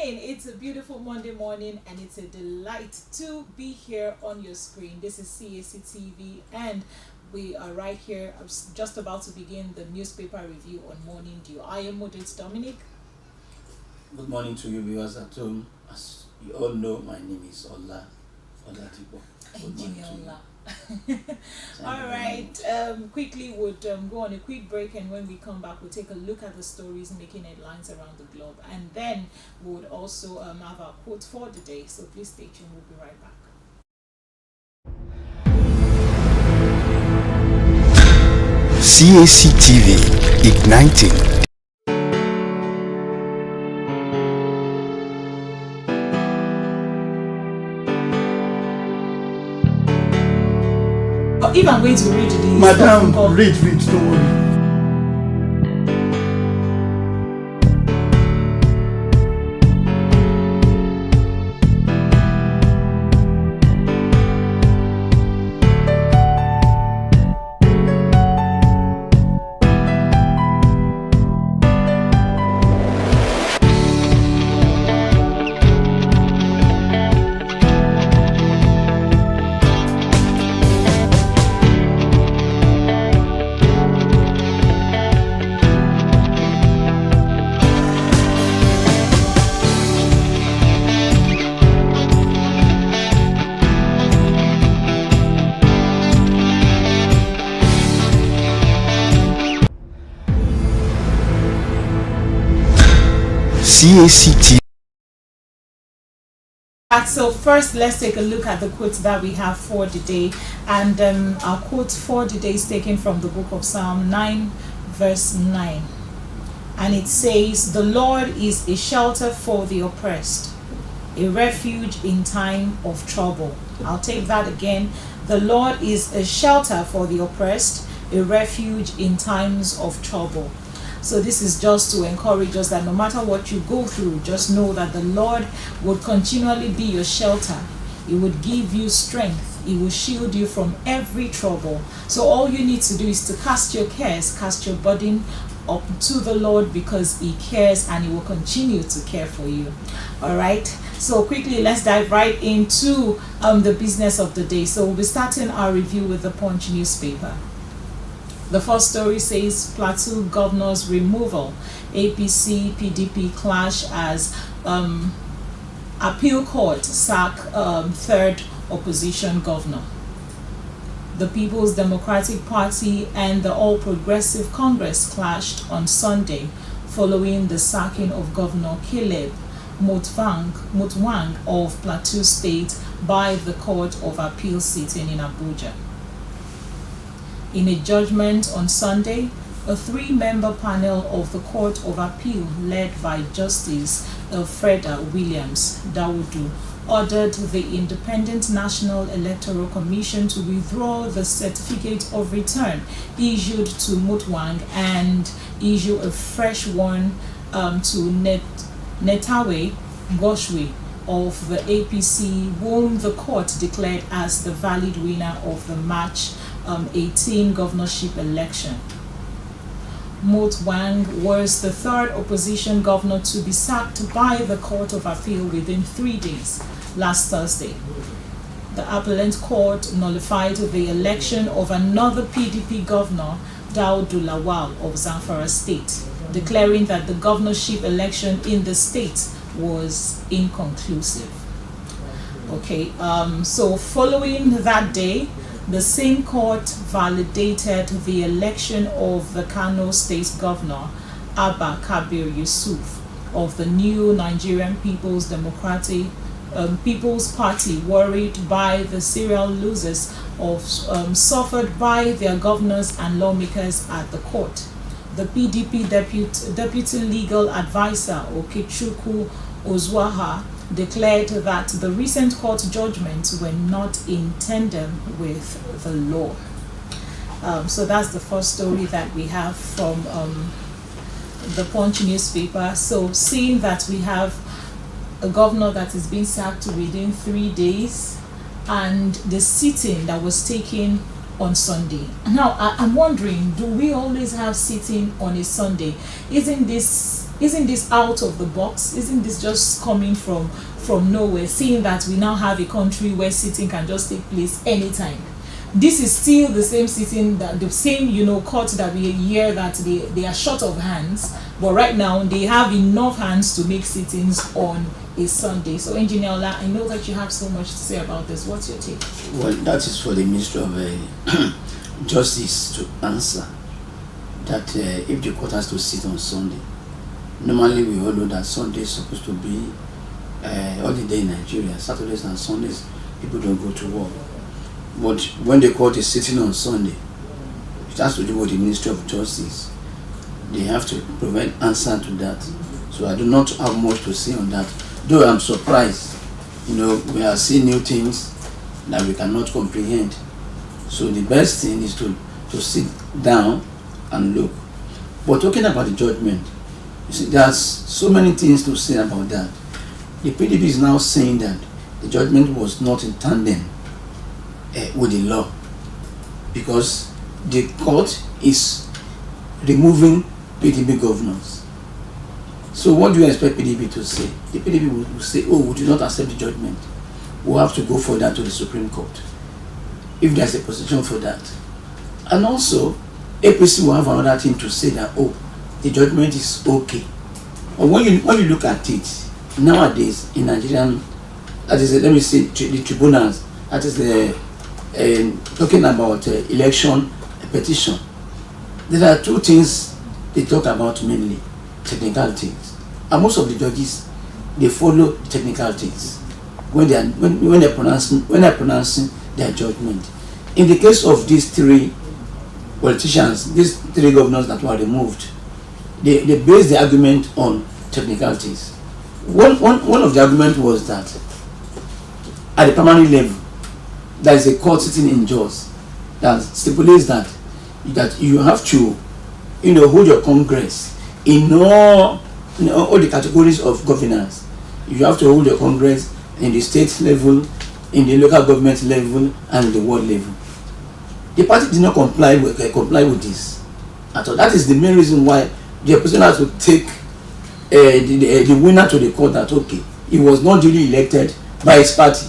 morning. It's a beautiful Monday morning and it's a delight to be here on your screen. This is Cactv and we are right here. I'm just about to begin the newspaper review on Morning Dew. I am Moderator Dominic. Good morning to you viewers at home. As you all know, my name is Ola Tipo. Engineer Ola. All right, quickly would go on a quick break, and when we come back we'll take a look at the stories making headlines around the globe, and then we would also have our quote for the day, so please stay tuned. We'll be right back. Cactv Igniting. If I'm going to read the Madam, read, don't worry. Cactv. So first, let's take a look at the quotes that we have for the day, and our quote for the day is taken from the book of Psalm 9 verse 9, and it says, "The Lord is a shelter for the oppressed, a refuge in time of trouble." I'll take that again. The Lord is a shelter for the oppressed, a refuge in times of trouble. So this is just to encourage us that no matter what you go through, just know that the Lord would continually be your shelter. He would give you strength. He will shield you from every trouble. So all you need to do is to cast your cares, cast your burden up to the Lord, because He cares and He will continue to care for you. All right. So quickly, let's dive right into the business of the day. So we'll be starting our review with the Punch newspaper. The first story says Plateau governor's removal. APC PDP clash as appeal court sack third opposition governor. The People's Democratic Party and the All Progressive Congress clashed on Sunday following the sacking of Governor Caleb Mutwang of Plateau State by the Court of Appeal sitting in Abuja. In a judgment on Sunday, a three-member panel of the Court of Appeal, led by Justice Elfreda Williams Dawudu, ordered the Independent National Electoral Commission to withdraw the certificate of return issued to Mutwang and issue a fresh one to Netawe Goshwe of the APC, whom the court declared as the valid winner of the March 18 governorship election. Mutwang was the third opposition governor to be sacked by the Court of Appeal within 3 days last Thursday. The appellant court nullified the election of another PDP governor, Daudu Lawal of Zamfara State, declaring that the governorship election in the state was inconclusive. Okay, so following that day, the same court validated the election of the Kano State Governor, Abba Kabir Yusuf, of the new Nigerian People's Party, worried by the serial losses suffered by their governors and lawmakers at the court. The PDP deputy legal advisor, Okechukwu Ozwaha, declared that the recent court judgments were not in tandem with the law. So that's the first story that we have from the Punch newspaper. So seeing that we have a governor that is being sacked within 3 days, and the sitting that was taken on Sunday. Now I'm wondering, do we always have sitting on a Sunday? Isn't this isn't this out of the box? Isn't this just coming from nowhere, seeing that we now have a country where sitting can just take place anytime? This is still the same sitting, that the same, you know, court that we hear that they are short of hands, but right now they have enough hands to make sittings on a Sunday. So Engineer Ola, I know that you have so much to say about this. What's your take? Well, that is for the Ministry of Justice to answer. That if the court has to sit on Sunday, normally we all know that Sunday is supposed to be holiday in Nigeria. Saturdays and Sundays people don't go to work. But when the court is sitting on Sunday, it has to do with the Ministry of Justice. They have to provide answer to that. So I do not have much to say on that. Though I'm surprised, you know, we are seeing new things that we cannot comprehend. So the best thing is to sit down and look. But talking about the judgment, you see, there's so many things to say about that. The PDP is now saying that the judgment was not in tandem with the law, because the court is removing PDP governors. So what do you expect PDP to say? The PDP will say, oh, would you not accept the judgment? We'll have to go for that to the Supreme Court, if there's a position for that. And also, APC will have another thing to say, that, oh, the judgment is okay. But when you look at it, nowadays in Nigerian, that is, let me say, the tribunals, that is talking about election petition, there are two things they talk about mainly: technical things. And most of the judges, they follow technical things when they're pronouncing their judgment. In the case of these three politicians, these three governors that were removed, they based the argument on technicalities. One of the arguments was that at the permanent level, there is a court sitting in Jos that stipulates that you have to, you know, hold your congress in all the categories of governance. You have to hold your congress in the state level, in the local government level, and the world level. The party did not comply with this at all. That is the main reason why the opposition has to take the winner to the court, that okay, he was not duly elected by his party.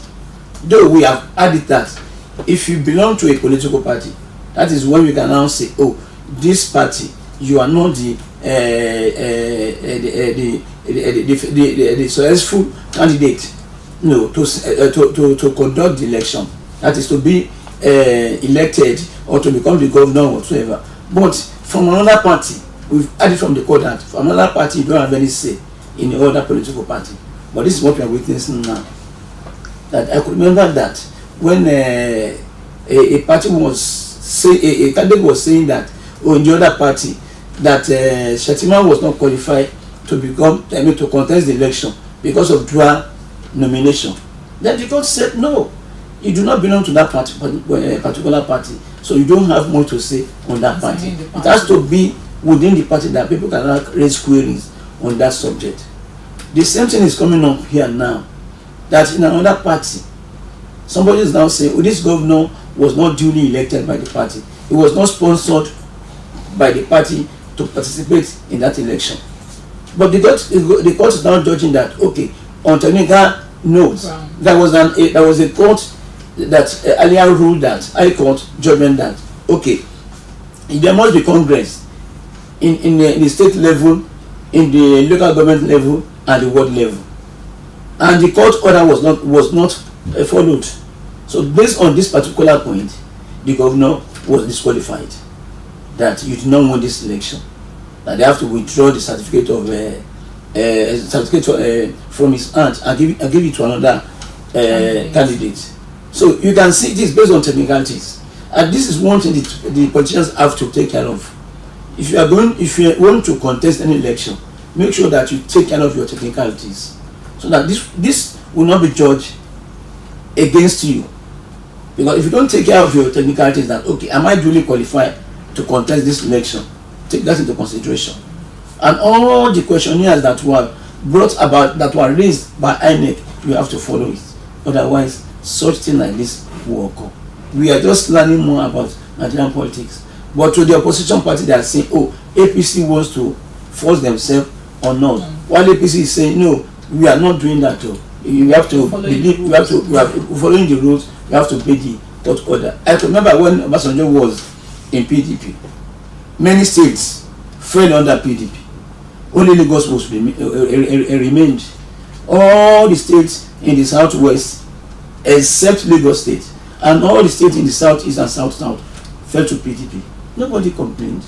Though we have added that if you belong to a political party, that is when we can now say, oh, this party, you are not the successful candidate, no, to conduct the election. That is to be elected or to become the governor or whatsoever. But from another party, we've added from the court that from another party you don't have any say in the other political party. But this is what we are witnessing now. That I could remember that when a party was a candidate was saying that, oh, in the other party, that Shetima was not qualified to contest the election because of dual nomination. Then the court said, no, you do not belong to that particular party, so you don't have much to say on that party. It has to be within the party that people can raise queries on that subject. The same thing is coming up here now, that in another party, somebody is now saying, oh, this governor was not duly elected by the party. He was not sponsored by the party to participate in that election. But the court is now judging that, okay, on technical notes, there was a court that earlier ruled that, High Court judgment that, okay, there must be Congress in the state level, in the local government level, and the world level. And the court order was not followed. So based on this particular point, the governor was disqualified. That you did not win this election. That they have to withdraw the certificate from his hand and give it to another candidate. So you can see this based on technicalities, and this is one thing the politicians have to take care of. If you want to contest any election, make sure that you take care of your technicalities, so that this will not be judged against you. Because if you don't take care of your technicalities, that okay, am I duly qualified to contest this election? Take that into consideration. And all the questionnaires that were brought about, that were raised by INEC, you have to follow it. Otherwise, such thing like this will occur. We are just learning more about Nigerian politics. But to the opposition party, they are saying, oh, APC wants to force themselves or not. While APC is saying no, we are not doing that. You have to believe, we have to following the rules. We have to pay the court order. I remember when Obasanjo was in PDP, many states fell under PDP. Only Lagos was remained. All the states in the southwest, except Lagos State, and all the states in the southeast and south fell to PDP. Nobody complained.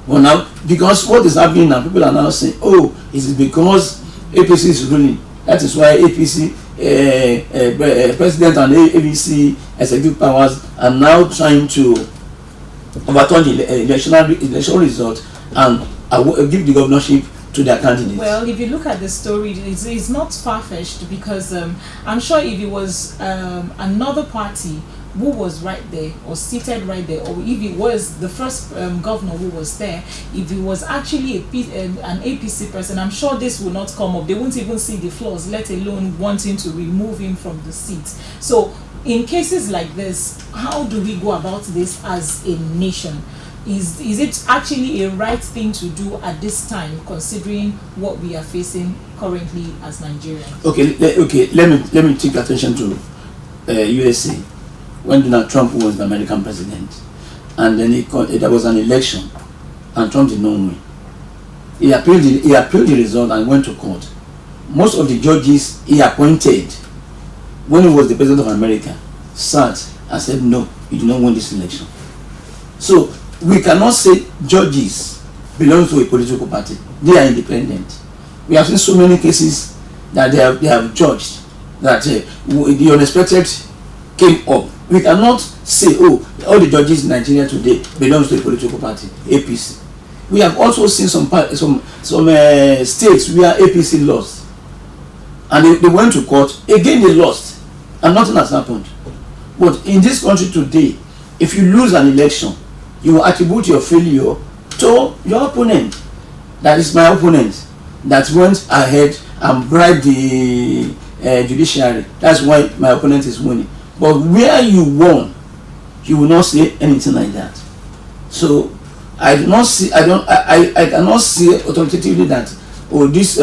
But now, because what is happening now, people are now saying, oh, it is because APC is ruling. That is why APC president and ABC executive powers are now trying to overturn the election result and give the governorship to their candidates. Well, if you look at the story, it's not far-fetched, because I'm sure if it was another party who was right there or seated right there, or if it was the first governor who was there, if it was actually an APC person, I'm sure this will not come up. They won't even see the flaws, let alone wanting to remove him from the seat. So in cases like this, how do we go about this as a nation? Is it actually a right thing to do at this time, considering what we are facing currently as Nigerians? Okay. Let me take attention to USA, when Donald Trump was the American president, and then there was an election, and Trump did not win. He appealed the result and went to court. Most of the judges he appointed, when he was the president of America, sat and said, no, you did not win this election. So we cannot say judges belong to a political party. They are independent. We have seen so many cases that they have judged that the unexpected came up. We cannot say, oh, all the judges in Nigeria today belongs to a political party, APC. We have also seen some states where APC lost, and they went to court again. They lost, and nothing has happened. But in this country today, if you lose an election, you will attribute your failure to your opponent. That is my opponent that went ahead and bribed the judiciary. That's why my opponent is winning. But where you won, you will not say anything like that. So I cannot see authoritatively that this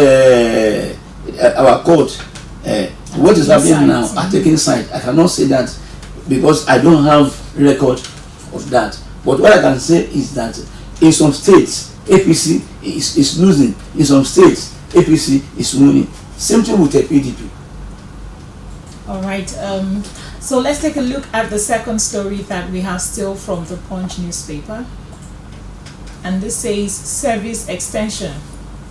our court what is happening now are taking side. I cannot say that because I don't have record of that. But what I can say is that in some states APC is losing, in some states APC is winning. Same thing with the PDP. All right. So let's take a look at the second story that we have still from the Punch newspaper. And this says service extension.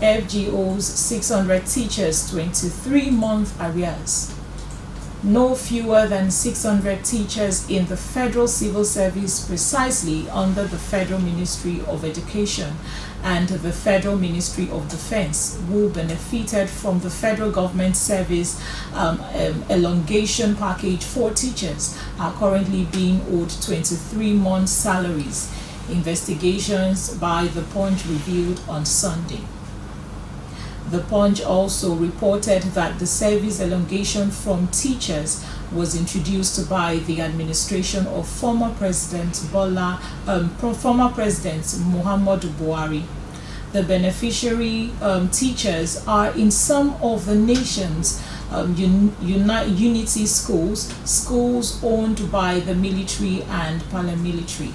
FGOs 600 teachers 23-month arrears. No fewer than 600 teachers in the Federal Civil Service, precisely under the Federal Ministry of Education and the Federal Ministry of Defense, who benefited from the federal government service elongation package for teachers, are currently being owed 23-month salaries. Investigations by the Punch revealed on Sunday. The Punch also reported that the service elongation from teachers was introduced by the administration of former President Muhammadu Buhari. The beneficiary teachers are in some of the nation's unity schools owned by the military and paramilitary.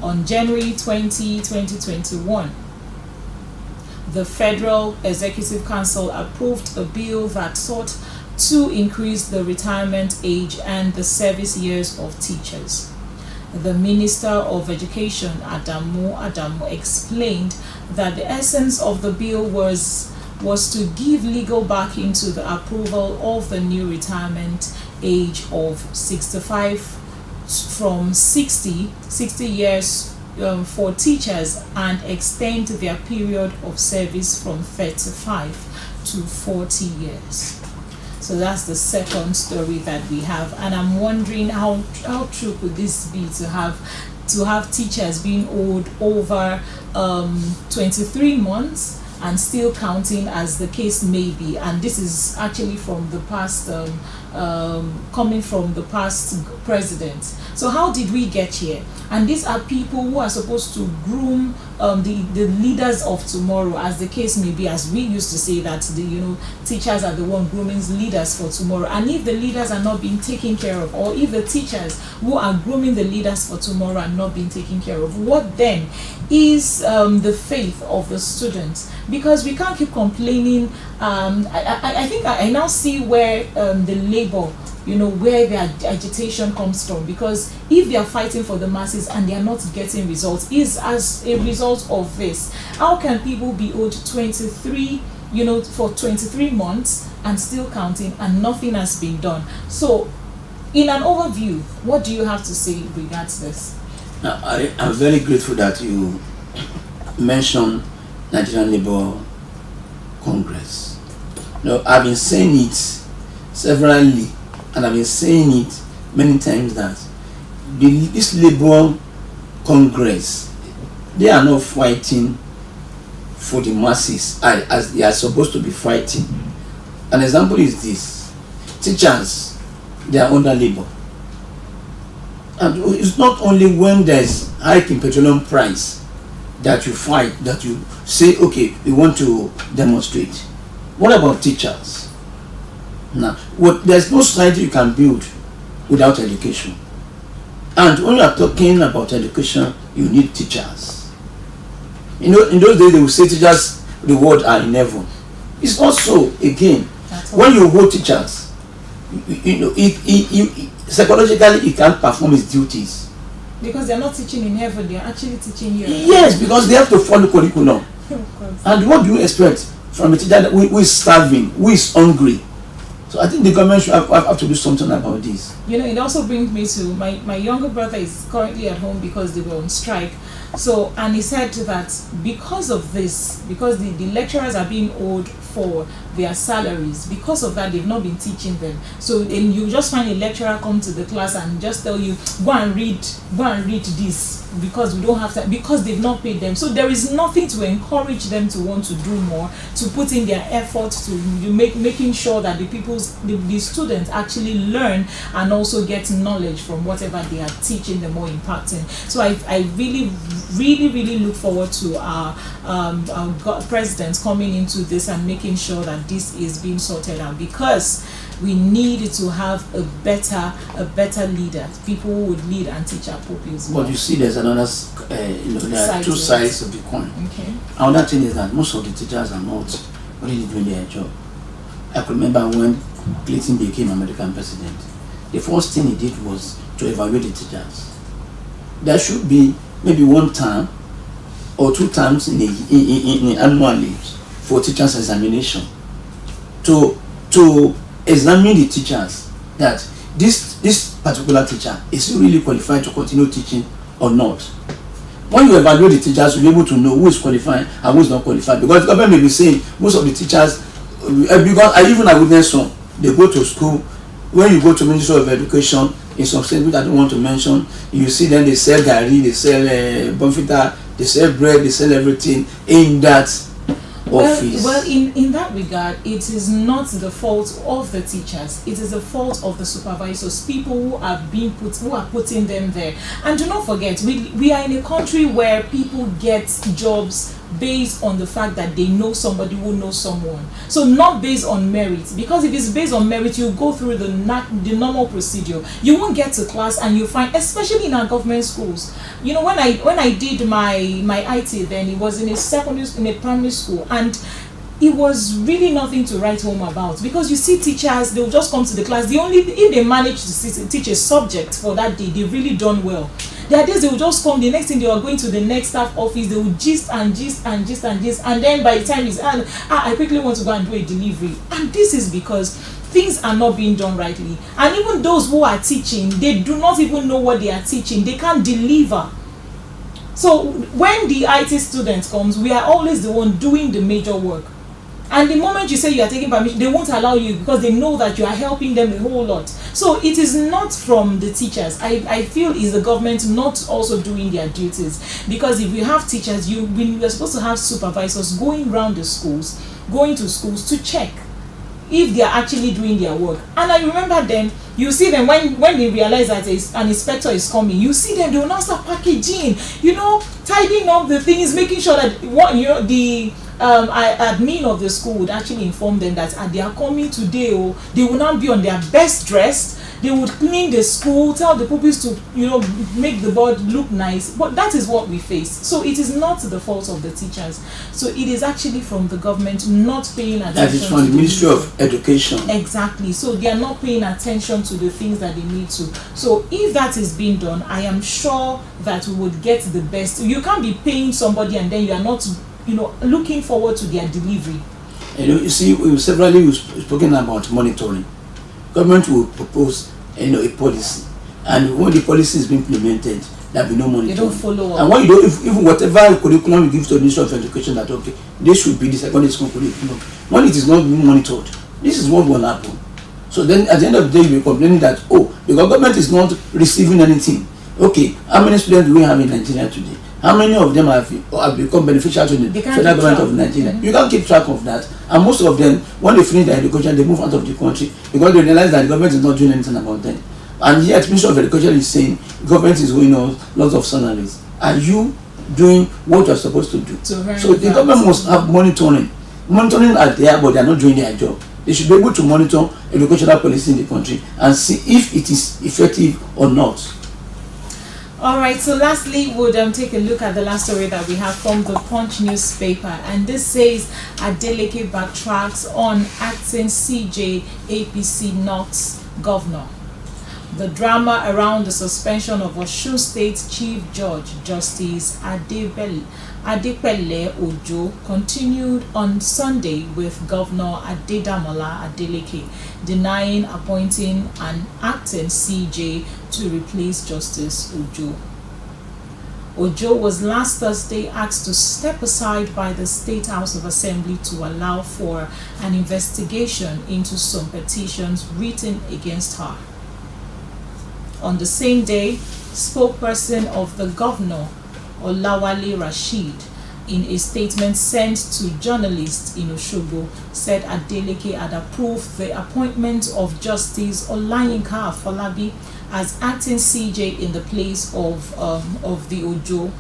On January 20, 2021, the Federal Executive Council approved a bill that sought to increase the retirement age and the service years of teachers. The Minister of Education, Adamu, explained that the essence of the bill was to give legal backing to the approval of the new retirement age of 65 from 60 years for teachers, and extend their period of service from 35 to 40 years. So that's the second story that we have, and I'm wondering how true could this be, to have teachers being owed over 23 months and still counting, as the case may be. And this is actually from the past, coming from the past president. So how did we get here? and these are people who are supposed to groom the leaders of tomorrow, as the case may be, as we used to say that teachers are the one grooming leaders for tomorrow. And if the leaders are not being taken care of, or if the teachers who are grooming the leaders for tomorrow are not being taken care of, what then is the faith of the students? Because we can't keep complaining. I think I now see where the labor, where their agitation comes from, because if they are fighting for the masses and they are not getting results, is as a result of this. How can people be owed 23 for 23 months and still counting, and nothing has been done? So in an overview, what do you have to say regards this? Now, I'm very grateful that you mentioned Nigerian Labour Congress. I've been saying it severally, and I've been saying it many times, that this Labour Congress, they are not fighting for the masses as they are supposed to be fighting. An example is this: teachers, they are under labor. And it's not only when there's hike in petroleum price that you fight, that you say, okay, we want to demonstrate. What about teachers? Now, there's no society you can build without education. And when you are talking about education, you need teachers. In those days, they will say teachers' reward are in heaven. It's not so. Again, when you hold teachers, psychologically, he can't perform his duties. Because they're not teaching in heaven, they're actually teaching here. Yes, because they have to follow curriculum. And what do you expect from a teacher who is starving, who is hungry? So I think the government should have to do something about this. It also brings me to my younger brother is currently at home because they were on strike. So, and he said that because of this, because the lecturers are being owed for their salaries, because of that they've not been teaching them. So and you just find a lecturer come to the class and just tell you, go and read this, because we don't have time, because they've not paid them. So there is nothing to encourage them to want to do more, to put in their effort to making sure that the students actually learn and also get knowledge from whatever they are teaching them or imparting. So I really look forward to our president coming into this and making sure that this is being sorted out, because we need to have a better leader, people who would lead and teach our pupils. But you see, there's another, there are two sides of the coin. Okay. Another thing is that most of the teachers are not really doing their job. I could remember when Clinton became American president, the first thing he did was to evaluate the teachers. There should be maybe one term or two times in annual leaves for teachers' examination to examine the teachers, that this particular teacher is really qualified to continue teaching or not. When you evaluate the teachers, you'll be able to know who is qualified and who is not qualified, because the government may be saying most of the teachers, because I even have witnessed some, they go to school. When you go to Ministry of Education, in some states which I don't want to mention, you see them, they sell gari, they sell bonfita, they sell bread, they sell everything in that office. Well, in that regard, it is not the fault of the teachers. It is the fault of the supervisors, people who are putting them there. And do not forget, we are in a country where people get jobs based on the fact that they know somebody who knows someone. So not based on merit, because if it's based on merit, you go through the normal procedure. You won't get to class and you find, especially in our government schools, when I did my IT, then it was in a primary school, and it was really nothing to write home about, because you see teachers, they'll just come to the class. If they manage to teach a subject for that day, they've really done well. There are days they will just come, the next thing they are going to the next staff office, they will gist, and then by the time it's I quickly want to go and do a delivery. And this is because things are not being done rightly. And even those who are teaching, they do not even know what they are teaching. They can't deliver. So when the IT student comes, we are always the one doing the major work. And the moment you say you are taking permission, they won't allow you, because they know that you are helping them a whole lot. So it is not from the teachers. I feel is the government not also doing their duties. Because if you have teachers, we are supposed to have supervisors going around the schools, going to schools to check. if they are actually doing their work. And I remember then, you see them when they realize that an inspector is coming, you see them, they will now start packaging, tidying up the things, making sure that the admin of the school would actually inform them that they are coming today, or they will now be on their best dressed. They would clean the school, tell the pupils to make the board look nice. But that is what we face. So it is not the fault of the teachers. So it is actually from the government not paying attention. That is from the Ministry of Education. Exactly. So they are not paying attention to the things that they need to. So if that is being done, I am sure that we would get the best. You can't be paying somebody and then you are not looking forward to their delivery. You see, we've severally spoken about monitoring. Government will propose a policy, and when the policy is being implemented, there will be no monitoring. They don't follow up. And when you don't, if whatever curriculum you give to the Ministry of Education, that okay, this should be the secondary school curriculum, when it is not being monitored, this is what will happen. So then at the end of the day, you'll be complaining that the government is not receiving anything. Okay, how many students do we have in Nigeria today? How many of them have become beneficial to the federal government of Nigeria? You can't keep track of that. And most of them, when they finish their education, they move out of the country because they realize that the government is not doing anything about them. And yet, Ministry of Education is saying the government is owing us lots of salaries. Are you doing what you are supposed to do? So the government must have monitoring. Monitoring are there, but they are not doing their job. They should be able to monitor educational policy in the country and see if it is effective or not. All right, so lastly, we'll take a look at the last story that we have from the Punch newspaper. And this says, Adeleke backtracks on acting CJ APC North's governor. The drama around the suspension of Osun State Chief Judge Justice Adepele Ojo continued on Sunday with Governor Adedamola Adeleke denying appointing an acting CJ to replace Justice Ojo. Ojo was last Thursday asked to step aside by the State House of Assembly to allow for an investigation into some petitions written against her. On the same day, spokesperson of the governor, Olawale Rasheed, in a statement sent to journalists in Osogbo, said Adeleke had approved the appointment of Justice Olayinka Afolabi as acting CJ in the place of the Ojo.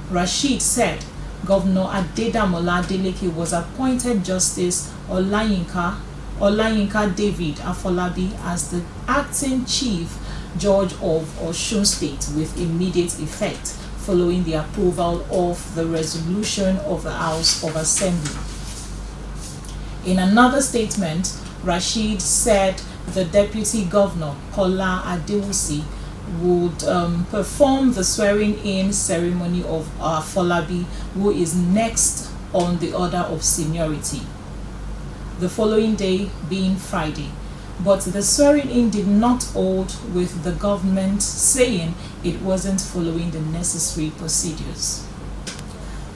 Rasheed said Governor Adedamola Adeleke was appointed Justice Olayinka David Afolabi as the acting Chief Judge of Osun State with immediate effect, following the approval of the resolution of the House of Assembly. In another statement, Rasheed said the Deputy Governor, Kola Adewusi, would perform the swearing-in ceremony of Afolabi, who is next on the order of seniority, the following day being Friday. But the swearing-in did not hold, with the government saying it wasn't following the necessary procedures.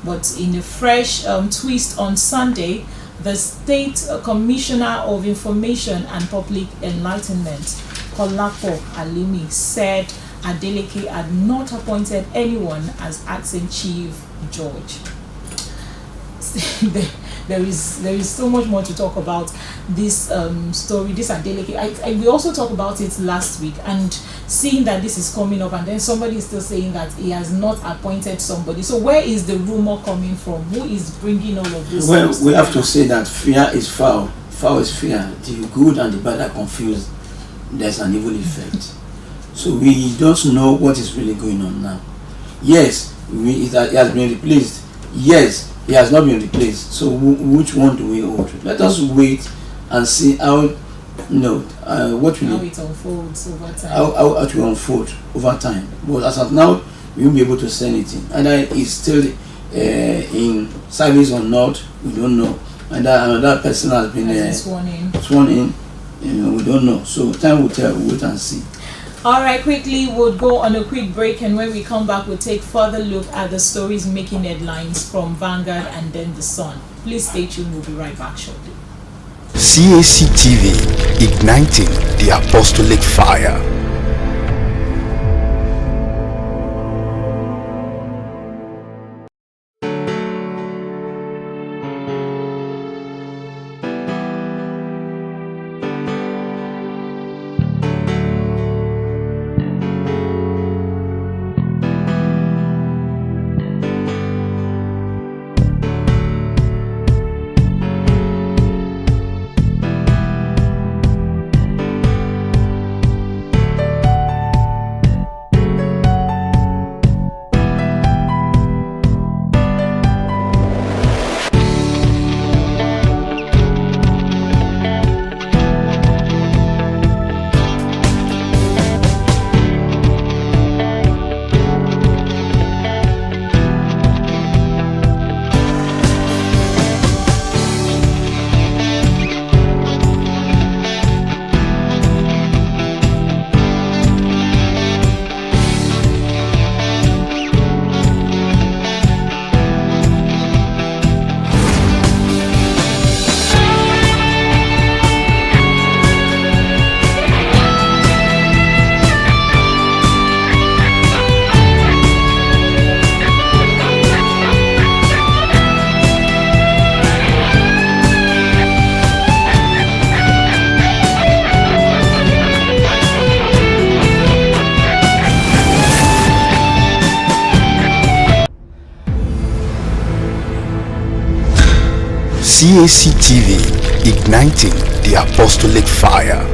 But in a fresh twist on Sunday, the State Commissioner of Information and Public Enlightenment, Kolapo Alimi, said Adeleke had not appointed anyone as acting Chief Judge. There is so much more to talk about this story, this Adeleke. We also talked about it last week, and seeing that this is coming up and then somebody is still saying that he has not appointed somebody. So where is the rumor coming from? Who is bringing all of this? Well, we have to say that fear is foul. Foul is fear. The good and the bad are confused. There's an evil effect. So we don't know what is really going on now. Yes, it has been replaced. Yes, he has not been replaced. So which one do we hold? Let us wait and see how what will how it unfolds over time. How it will unfold over time. But as of now, we won't be able to say anything. Either he's still in service or not, we don't know. And another person has been sworn in. We don't know. So time will tell. We'll wait and see. All right, quickly, we'll go on a quick break, and when we come back, we'll take further look at the stories making headlines from Vanguard and then The Sun. Please stay tuned. We'll be right back shortly. Cactv, igniting the apostolic fire. Cactv, igniting the apostolic fire.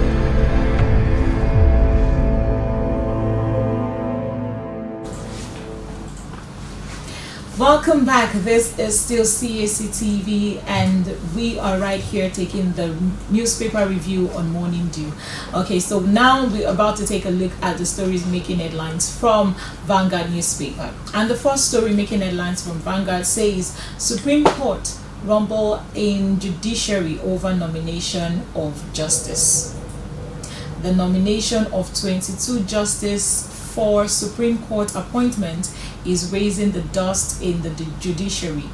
Welcome back. This is still Cactv, and we are right here taking the newspaper review on Morning Dew. Okay, so now we're about to take a look at the stories making headlines from Vanguard newspaper. And the first story making headlines from Vanguard says Supreme Court rumble in judiciary over nomination of justice. The nomination of 22 justices for Supreme Court appointment is raising the dust in the judiciary.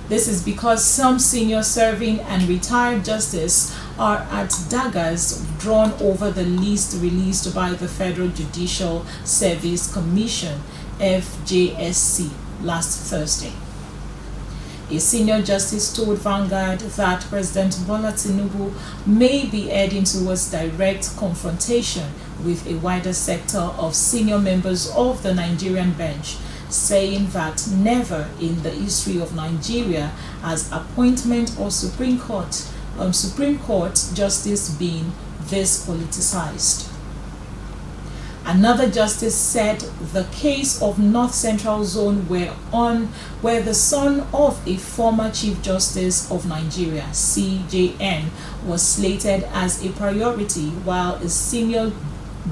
This is because some senior serving and retired justices are at daggers drawn over the list released by the Federal Judicial Service Commission (FJSC) last Thursday. A senior justice told Vanguard that President Bola Tinubu may be heading towards direct confrontation with a wider sector of senior members of the Nigerian bench, saying that never in the history of Nigeria has appointment of Supreme Court justice been this politicized. Another justice said the case of North Central Zone where the son of a former Chief Justice of Nigeria, CJN, was slated as a priority, while a senior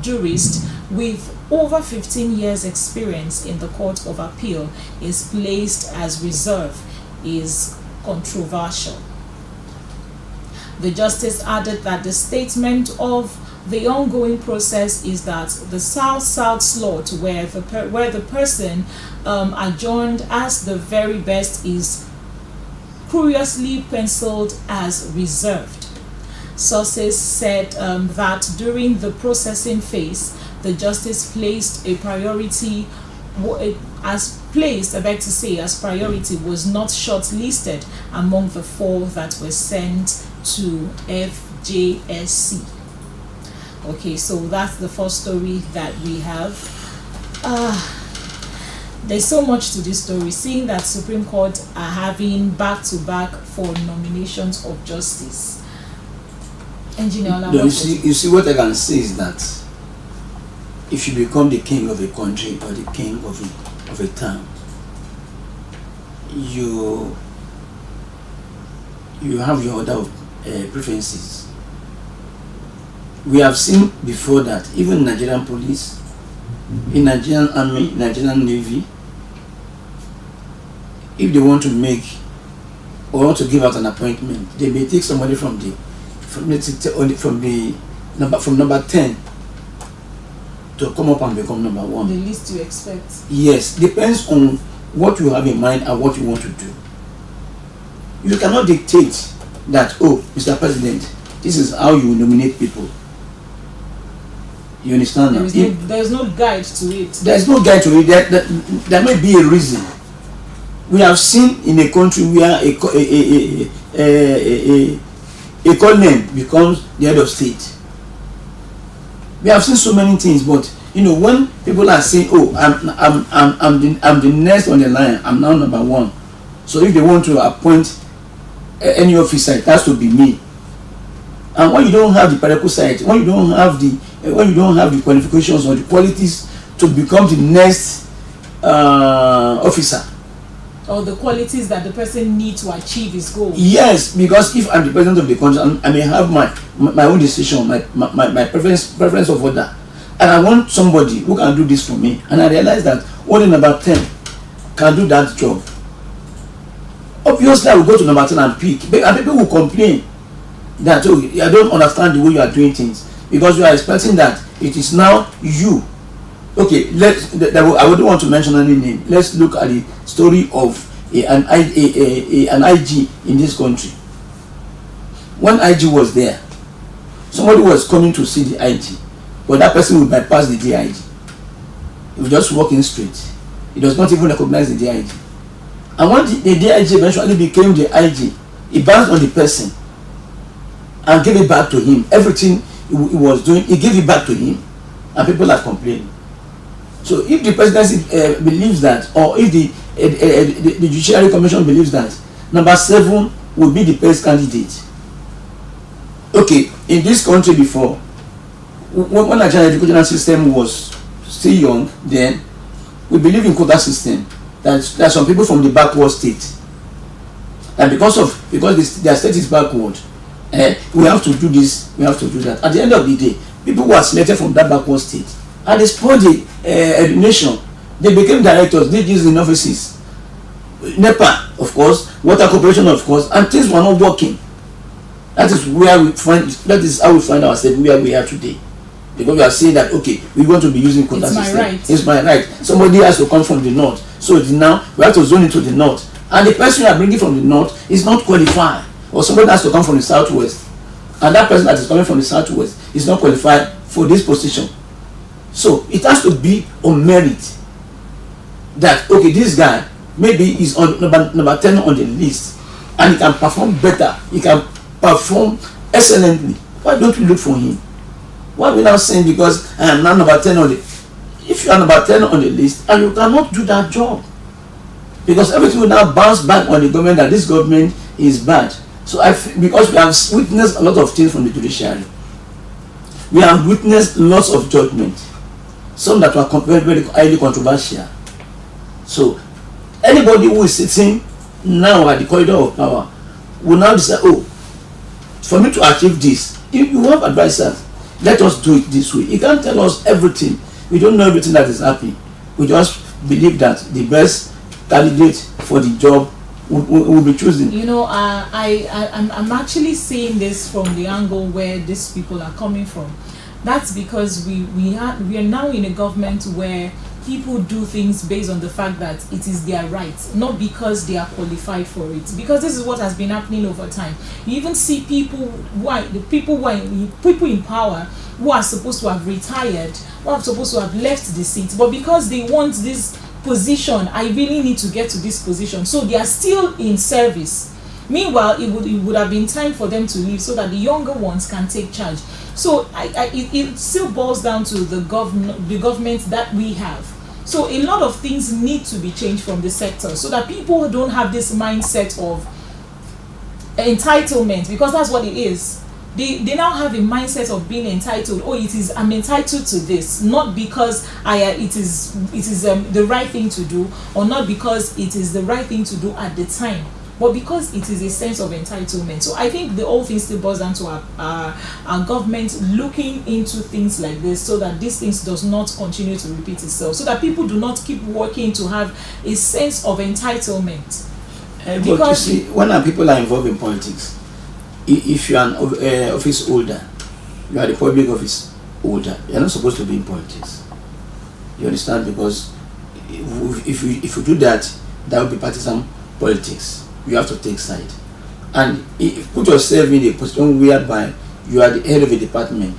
jurist with over 15 years experience in the Court of Appeal is placed as reserve, is controversial. The justice added that the statement of the ongoing process is that the South-South slot where the person adjourned as the very best is curiously penciled as reserved. Sources said that during the processing phase, the justice placed a priority as priority was not shortlisted among the 4 that were sent to FJSC. Okay, so that's the first story that we have. There's so much to this story, seeing that Supreme Court are having back-to-back for nominations of justice. Engineer, you see what I can say is that if you become the king of a country or the king of a town, you have your order of preferences. We have seen before that even Nigerian police, in Nigerian army, Nigerian navy, if they want to make or want to give out an appointment, they may take somebody from number 10 to come up and become number 1. The least you expect. Yes, depends on what you have in mind and what you want to do. You cannot dictate that, oh, Mr. President, this is how you nominate people. You understand now? There is no guide to it. There is no guide to it. There may be a reason. We have seen in a country where a colonel becomes the head of state. We have seen so many things, but when people are saying, "Oh, I'm the next on the line. I'm now number 1." So if they want to appoint any officer, it has to be me. And when you don't have the prerequisite, when you don't have the qualifications or the qualities to become the next officer, or the qualities that the person needs to achieve his goal. Yes, because if I'm the president of the country, I may have my own decision, my preference of order, and I want somebody who can do this for me. And I realize that only number 10 can do that job. Obviously, I will go to number 10 and pick, and people will complain that, oh, I don't understand the way you are doing things, because you are expecting that it is now you. Okay, I wouldn't want to mention any name. Let's look at the story of an IG in this country. When IG was there, somebody was coming to see the IG, but that person would bypass the DIG. He was just walking straight. He does not even recognize the DIG. And when the DIG eventually became the IG, he bounced on the person and gave it back to him. Everything he was doing, he gave it back to him, and people are complaining. So if the presidency believes that, or if the Judiciary Commission believes that number 7 will be the best candidate. Okay, in this country before, when Nigerian educational system was still young, then we believe in quota system. That there are some people from the backward state, and because their state is backward, we have to do this, we have to do that. At the end of the day, people who are selected from that backward state, and they spoiled the nation. They became directors, they used in offices, NEPA, of course, water corporation, of course, and things were not working. That is how we find ourselves where we are today. Because we are saying that, okay, we want to be using quota system. Right. It's my right. Somebody has to come from the north. So now we have to zone into the north. And the person you are bringing from the north is not qualified. Or somebody has to come from the southwest. And that person that is coming from the southwest is not qualified for this position. So it has to be on merit. That, okay, this guy maybe is on number 10 on the list. And he can perform better. He can perform excellently. Why don't we look for him? Why are we now saying because I am now number 10 on the, if you are number 10 on the list and you cannot do that job, because everything will now bounce back on the government that this government is bad. So because we have witnessed a lot of things from the judiciary, we have witnessed lots of judgment, some that were very, very highly controversial. So anybody who is sitting now at the corridor of power will now decide, oh, for me to achieve this, you have advisors. Let us do it this way. You can't tell us everything. We don't know everything that is happening. We just believe that the best candidate for the job will be chosen. You know, I'm actually seeing this from the angle where these people are coming from. That's because we are now in a government where people do things based on the fact that it is their right, not because they are qualified for it. Because this is what has been happening over time. You even see people in power who are supposed to have retired, who are supposed to have left the seat, but because they want this position, I really need to get to this position, so they are still in service. Meanwhile, it would have been time for them to leave so that the younger ones can take charge. So it still boils down to the government that we have. So a lot of things need to be changed from the sector so that people don't have this mindset of entitlement, because that's what it is. They now have a mindset of being entitled. Oh, I'm entitled to this, not because it is the right thing to do, or not because it is the right thing to do at the time, but because it is a sense of entitlement. So I think the whole thing still boils down to our government looking into things like this, so that these things does not continue to repeat itself, so that people do not keep working to have a sense of entitlement. But you see, when people are involved in politics, if you are an office holder, you are the public office holder, you are not supposed to be in politics. You understand? Because if you do that, that will be partisan politics. You have to take side, and put yourself in a position whereby you are the head of a department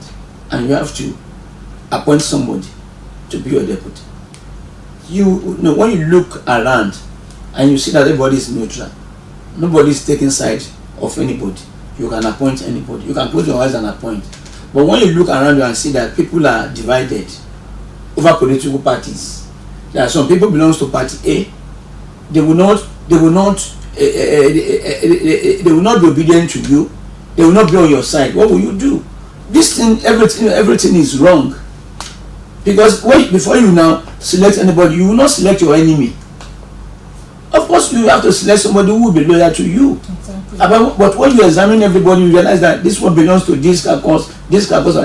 and you have to appoint somebody to be your deputy. You know, when you look around and you see that everybody is neutral, nobody is taking side of anybody, you can appoint anybody. You can close your eyes and appoint. But when you look around you and see that people are divided over political parties, there are some people belongs to party A, they will not be obedient to you. They will not be on your side. What will you do? This thing, everything is wrong. Because before you now select anybody, you will not select your enemy. Of course, you have to select somebody who will be loyal to you. Exactly. But when you examine everybody, you realize that this one belongs to this caucus, and this caucus.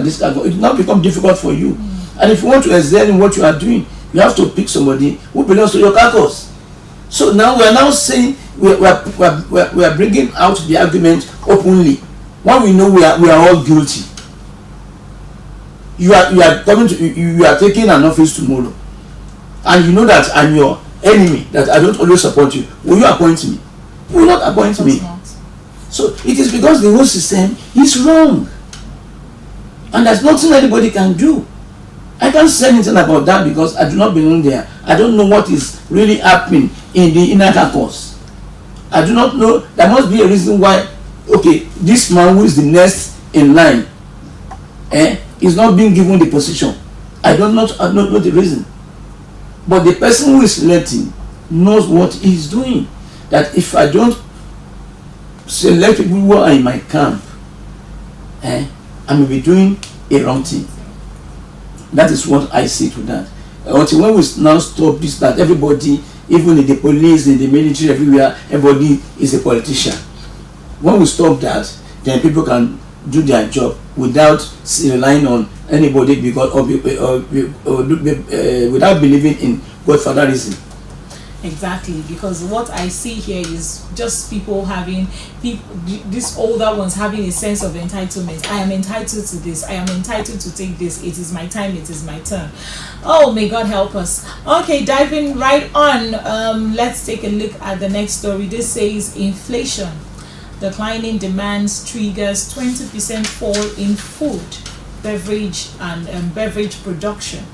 It will now become difficult for you. And if you want to excel in what you are doing, you have to pick somebody who belongs to your caucus. So now we are now saying we are bringing out the argument openly when we know we are all guilty. You are taking an office tomorrow, and you know that I'm your enemy, that I don't always support you. Will you appoint me? You will not appoint me. So it is because the whole system is wrong, and there's nothing anybody can do. I can't say anything about that because I do not belong there. I don't know what is really happening in the inner caucus. I do not know. There must be a reason why, okay, this man who is the next in line is not being given the position. I don't know the reason. But the person who is selecting knows what he is doing. That if I don't select people who are in my camp, I may be doing a wrong thing. That is what I say to that. Until when we now stop this, that everybody, even in the police, in the military, everywhere, everybody is a politician. When we stop that, then people can do their job without relying on anybody because without believing in godfatherism. Exactly, because what I see here is just people having these older ones having a sense of entitlement. I am entitled to this. I am entitled to take this. It is my time. It is my turn. Oh, may God help us. Okay, diving right on. Let's take a look at the next story. This says inflation, declining demands triggers 20% fall in food, beverage and beverage production.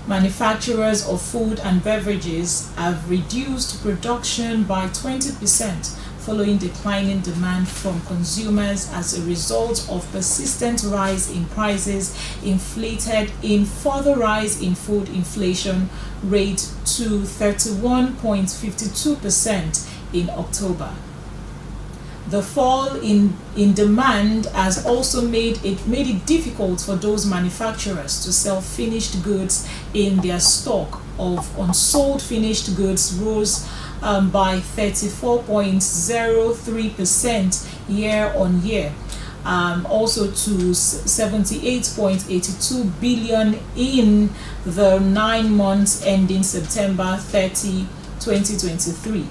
Manufacturers of food and beverages have reduced production by 20% following declining demand from consumers as a result of persistent rise in prices, inflated in further rise in food inflation rate to 31.52% in October. The fall in demand has also made it difficult for those manufacturers to sell finished goods in their stock of unsold finished goods rose by 34.03% year on year, also to 78.82 billion in the 9 months ending September 30, 2023.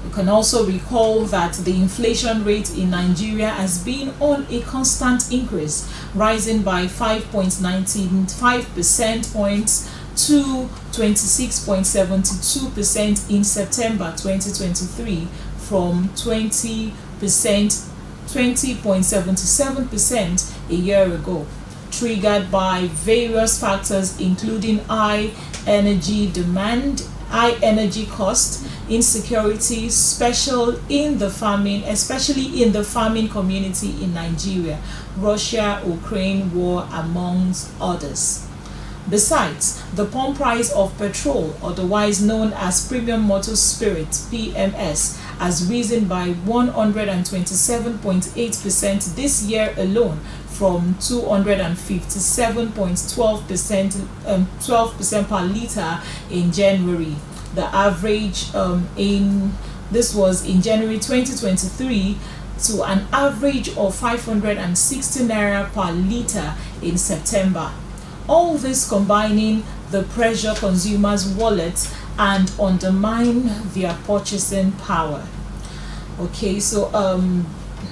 You can also recall that the inflation rate in Nigeria has been on a constant increase, rising by 5.95 percent points to 26.72% in September 2023 from 20.77% a year ago, triggered by various factors including high energy demand, high energy cost, insecurity, especially in the farming community in Nigeria, Russia-Ukraine war, amongst others. Besides, the pump price of petrol, otherwise known as premium motor spirit (PMS), has risen by 127.8% this year alone, from 257.12% per liter in January. The average this was in January 2023 to an average of 560 naira per liter in September. All this combining the pressure consumers' wallets and undermine their purchasing power. Okay, so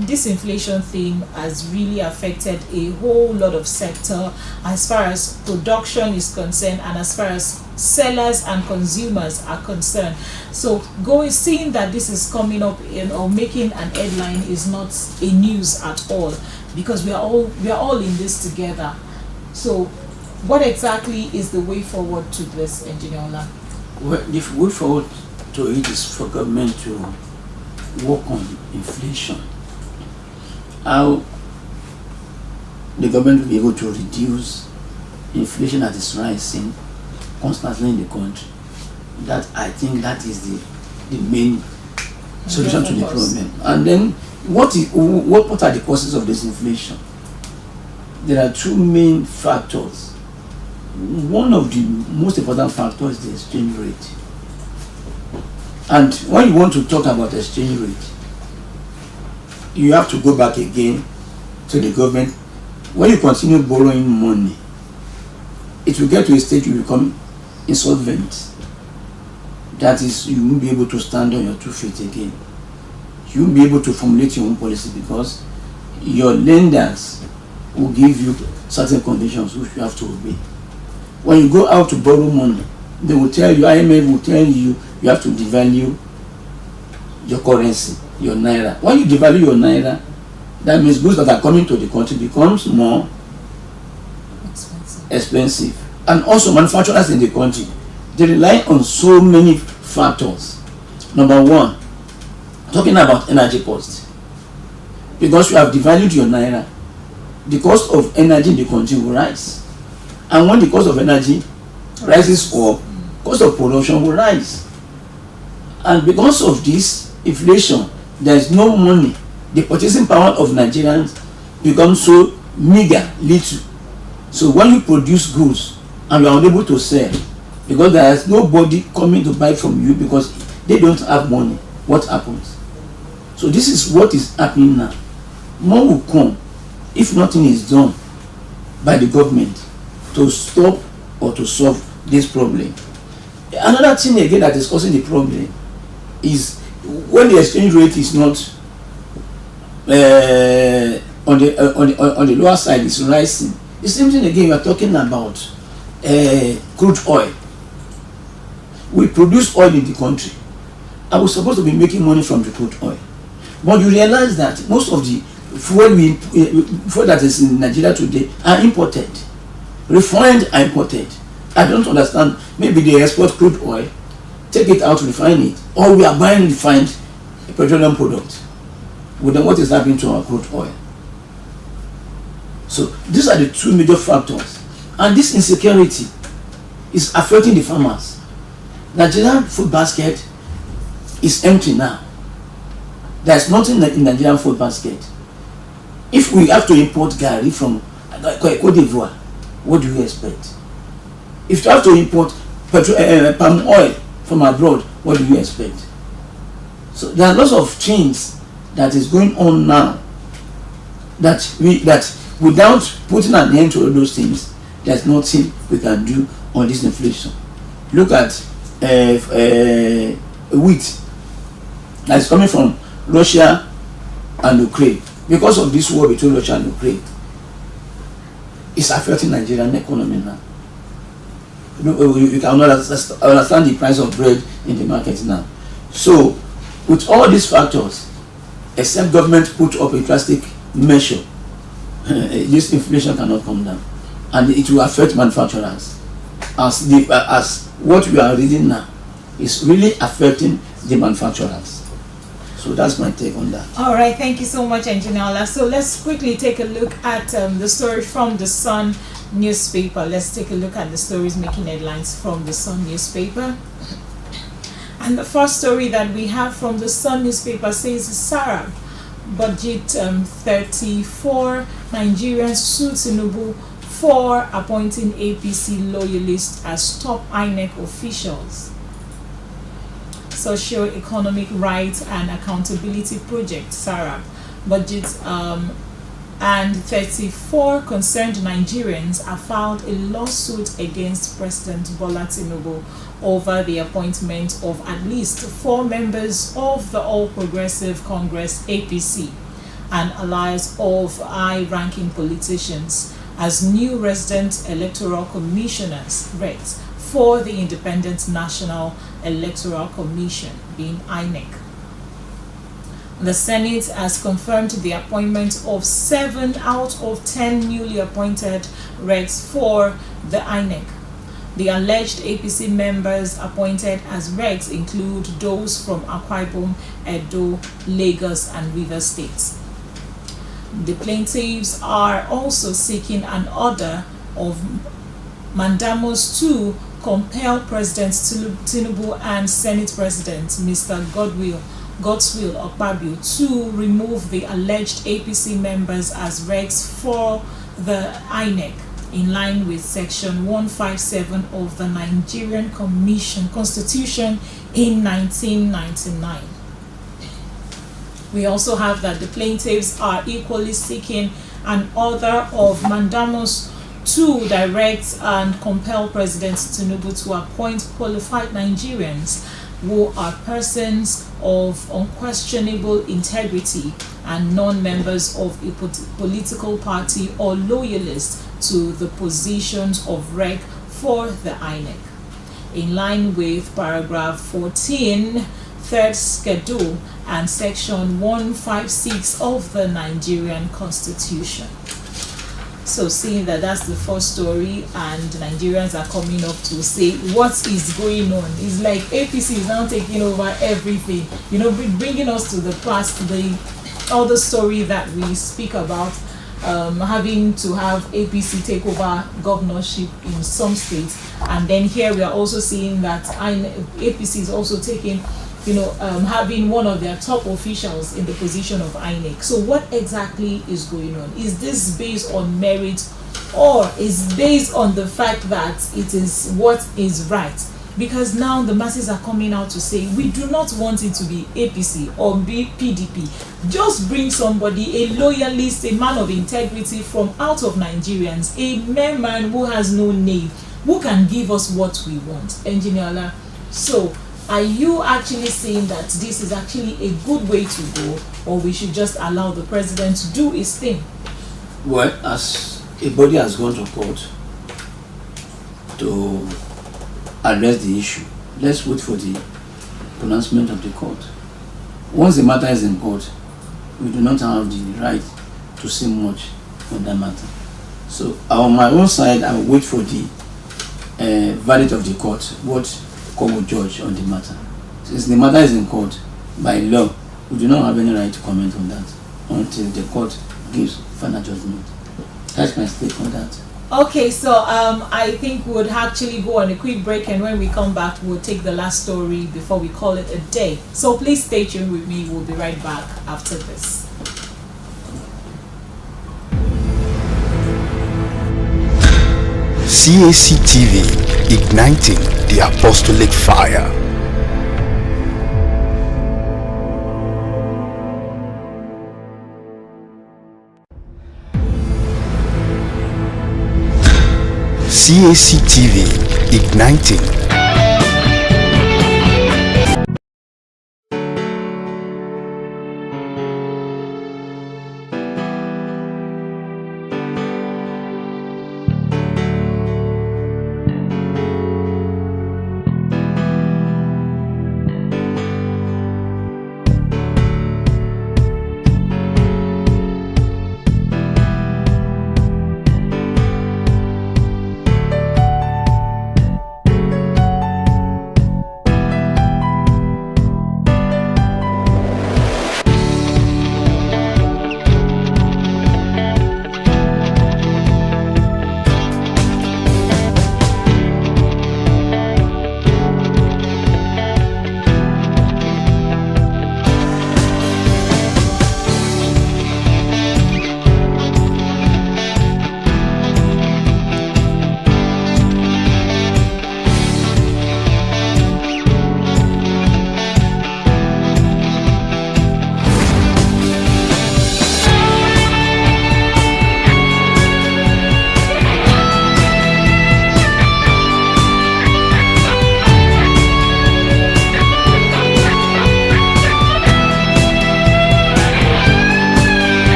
this inflation thing has really affected a whole lot of sector as far as production is concerned and as far as sellers and consumers are concerned. So seeing that this is coming up or making an headline is not a news at all, because we are all in this together. So what exactly is the way forward to this, Engineer Ola? Well, the way forward to it is for government to work on inflation. How the government will be able to reduce inflation that is rising constantly in the country. That, I think, that is the main solution to the problem. And then what are the causes of this inflation? There are two main factors. One of the most important factors is the exchange rate. And when you want to talk about exchange rate, you have to go back again to the government. When you continue borrowing money, it will get to a stage you become insolvent. That is, you won't be able to stand on your 2 feet again. You won't be able to formulate your own policy because your lenders will give you certain conditions which you have to obey. When you go out to borrow money, they will tell you, IMF will tell you, you have to devalue your currency, your naira. When you devalue your naira, that means goods that are coming to the country becomes more expensive. And also manufacturers in the country, they rely on so many factors. Number one, talking about energy cost. Because you have devalued your naira, the cost of energy in the country will rise. And when the cost of energy rises up, cost of production will rise. And because of this inflation, there is no money. The purchasing power of Nigerians becomes so meager, little. So when you produce goods and you are unable to sell because there is nobody coming to buy from you because they don't have money, what happens? So this is what is happening now. More will come if nothing is done by the government to stop or to solve this problem. Another thing again that is causing the problem is when the exchange rate is not on the lower side, is rising. The same thing again, we are talking about crude oil. We produce oil in the country and we're supposed to be making money from the crude oil, but you realize that most of the fuel that is in Nigeria today are imported. Refined are imported. I don't understand. Maybe they export crude oil, take it out, refine it, or we are buying refined petroleum product. Well, then what is happening to our crude oil? So these are the two major factors, and this insecurity is affecting the farmers. Nigerian food basket is empty now. There is nothing in Nigerian food basket. If we have to import garri from Cote d'Ivoire, what do you expect? If you have to import palm oil from abroad, what do you expect? So there are lots of things that is going on now that without putting an end to all those things, there's nothing we can do on this inflation. Look at wheat that's coming from Russia and Ukraine. Because of this war between Russia and Ukraine, it's affecting Nigerian economy now. You can understand the price of bread in the market now. So with all these factors, except government put up a drastic measure, this inflation cannot come down, and it will affect manufacturers. As what we are reading now is really affecting the manufacturers. So that's my take on that. All right, thank you so much, Engineer Ola. So let's quickly take a look at the story from the Sun newspaper. Let's take a look at the stories making headlines from the Sun newspaper. And the first story that we have from the Sun newspaper says Sarah budget 34 Nigerians sue Tinubu for appointing APC loyalists as top INEC officials. Socio-Economic Rights and Accountability Project, SARA, budget and 34 concerned Nigerians have filed a lawsuit against President Bola Tinubu over the appointment of at least 4 members of the All Progressive Congress APC and allies of high-ranking politicians as new resident electoral commissioners, RECs, for the Independent National Electoral Commission, being INEC. The Senate has confirmed the appointment of 7 out of 10 newly appointed RECs for the INEC. The alleged APC members appointed as RECs include those from Akwa Ibom, Edo, Lagos, and Rivers states. The plaintiffs are also seeking an order of mandamus to compel President Tinubu and Senate President Mr. Godswill Okpabio to remove the alleged APC members as RECs for the INEC in line with Section 157 of the Nigerian Constitution in 1999. We also have that the plaintiffs are equally seeking an order of mandamus to direct and compel President Tinubu to appoint qualified Nigerians who are persons of unquestionable integrity and non-members of a political party or loyalists to the positions of REC for the INEC, in line with paragraph 14, third schedule, and section 156 of the Nigerian Constitution. So seeing that that's the first story and Nigerians are coming up to say what is going on, it's like APC is now taking over everything, bringing us to the past, all the story that we speak about having to have APC take over governorship in some states, and then here we are also seeing that APC is also taking, having one of their top officials in the position of INEC. So what exactly is going on? Is this based on merit, or is based on the fact that it is what is right? Because now the masses are coming out to say, we do not want it to be APC or be PDP. Just bring somebody, a loyalist, a man of integrity from out of Nigerians, a mere man who has no name, who can give us what we want. Engineer Ola, so are you actually saying that this is actually a good way to go, or we should just allow the president to do his thing? Well, as a body has gone to court to address the issue, let's wait for the pronouncement of the court. Once the matter is in court, we do not have the right to say much on that matter. So on my own side, I will wait for the verdict of the court, what court will judge on the matter. Since the matter is in court, by law, we do not have any right to comment on that until the court gives final judgment. That's my take on that. Okay, so I think we would actually go on a quick break, and when we come back, we'll take the last story before we call it a day. So please stay tuned with me. We'll be right back after this. Cactv, igniting the apostolic fire. Cactv, igniting.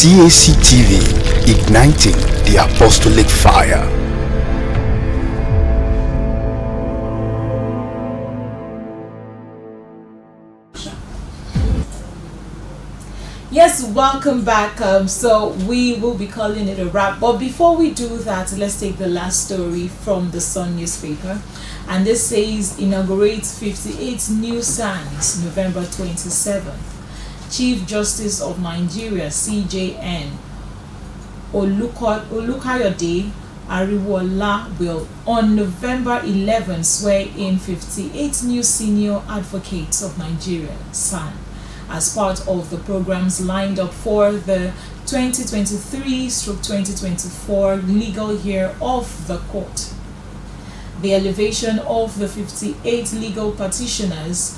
Cactv, igniting the apostolic fire. Yes, welcome back. So we will be calling it a wrap, but before we do that, let's take the last story from the Sun newspaper, and this says inaugurates 58 new SANs November 27th. Chief Justice of Nigeria CJN Olukayode Ariwola will on November 11 swear in 58 new senior advocates of Nigeria SAN as part of the programs lined up for the 2023/2024 legal year of the court. The elevation of the 58 legal practitioners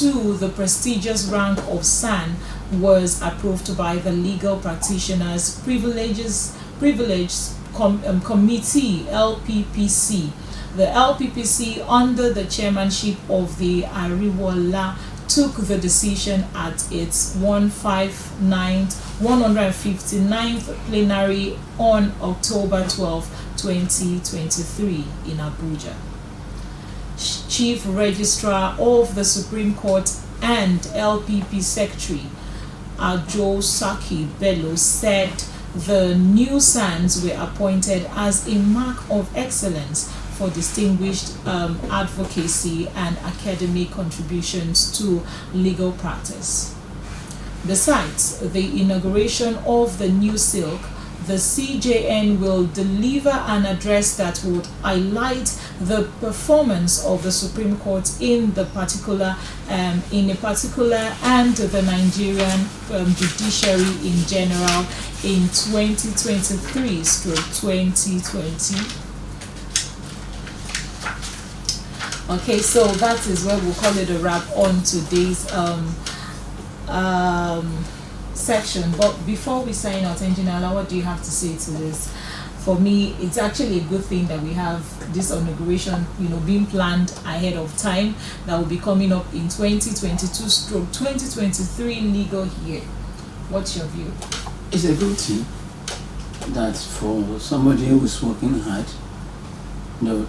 to the prestigious rank of SAN was approved by the Legal Practitioners Privilege Committee (LPPC). The LPPC, under the chairmanship of the Ariwola, took the decision at its 159th plenary on October 12, 2023 in Abuja. Chief Registrar of the Supreme Court and LPP Secretary Ajosaki Bello said the new SANs were appointed as a mark of excellence for distinguished advocacy and academic contributions to legal practice. Besides the inauguration of the new silk, the CJN will deliver an address that would highlight the performance of the Supreme Court in a particular and the Nigerian judiciary in general in 2023/2020. Okay, so that is where we'll call it a wrap on today's section. But before we sign out, Engineer, what do you have to say to this? For me, it's actually a good thing that we have this inauguration, being planned ahead of time. That will be coming up in 2022/2023 legal year. What's your view? It's a good thing that for somebody who is working hard,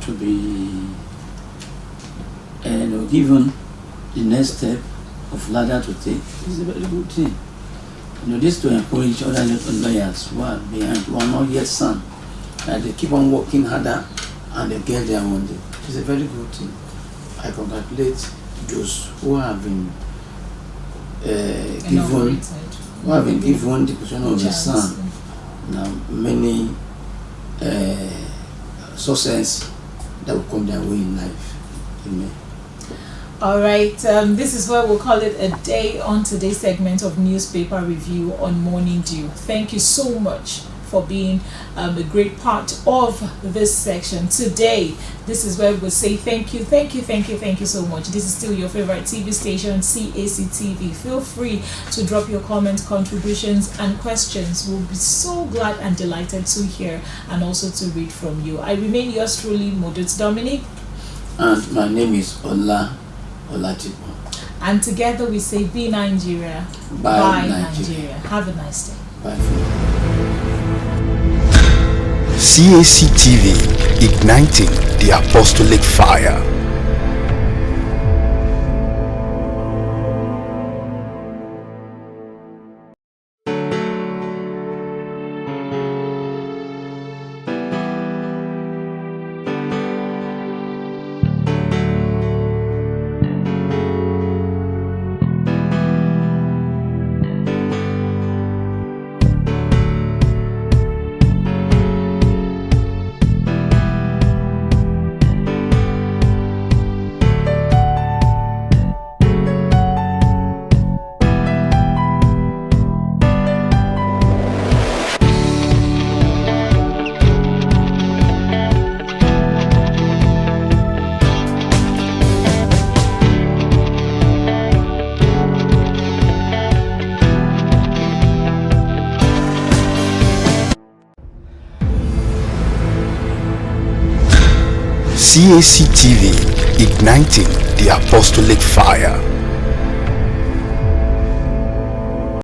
to be given the next step of ladder to take is a very good thing. This to encourage other lawyers who are behind, who are not yet son, and they keep on working harder and they get there one day. It's a very good thing. I congratulate those who have been given the position of the son. Now many success that will come their way in life. Amen. All right, this is where we'll call it a day on today's segment of newspaper review on Morning Dew. Thank you so much for being a great part of this section today. This is where we'll say thank you so much. This is still your favorite TV station, Cactv. Feel free to drop your comments, contributions, and questions. We'll be so glad and delighted to hear and also to read from you. I remain yours truly, Modut Dominic. And my name is Olatipo. And together we say, be Nigeria, Bye Nigeria. Have a nice day. Bye. Cactv, igniting the apostolic fire. Cactv, igniting the apostolic fire.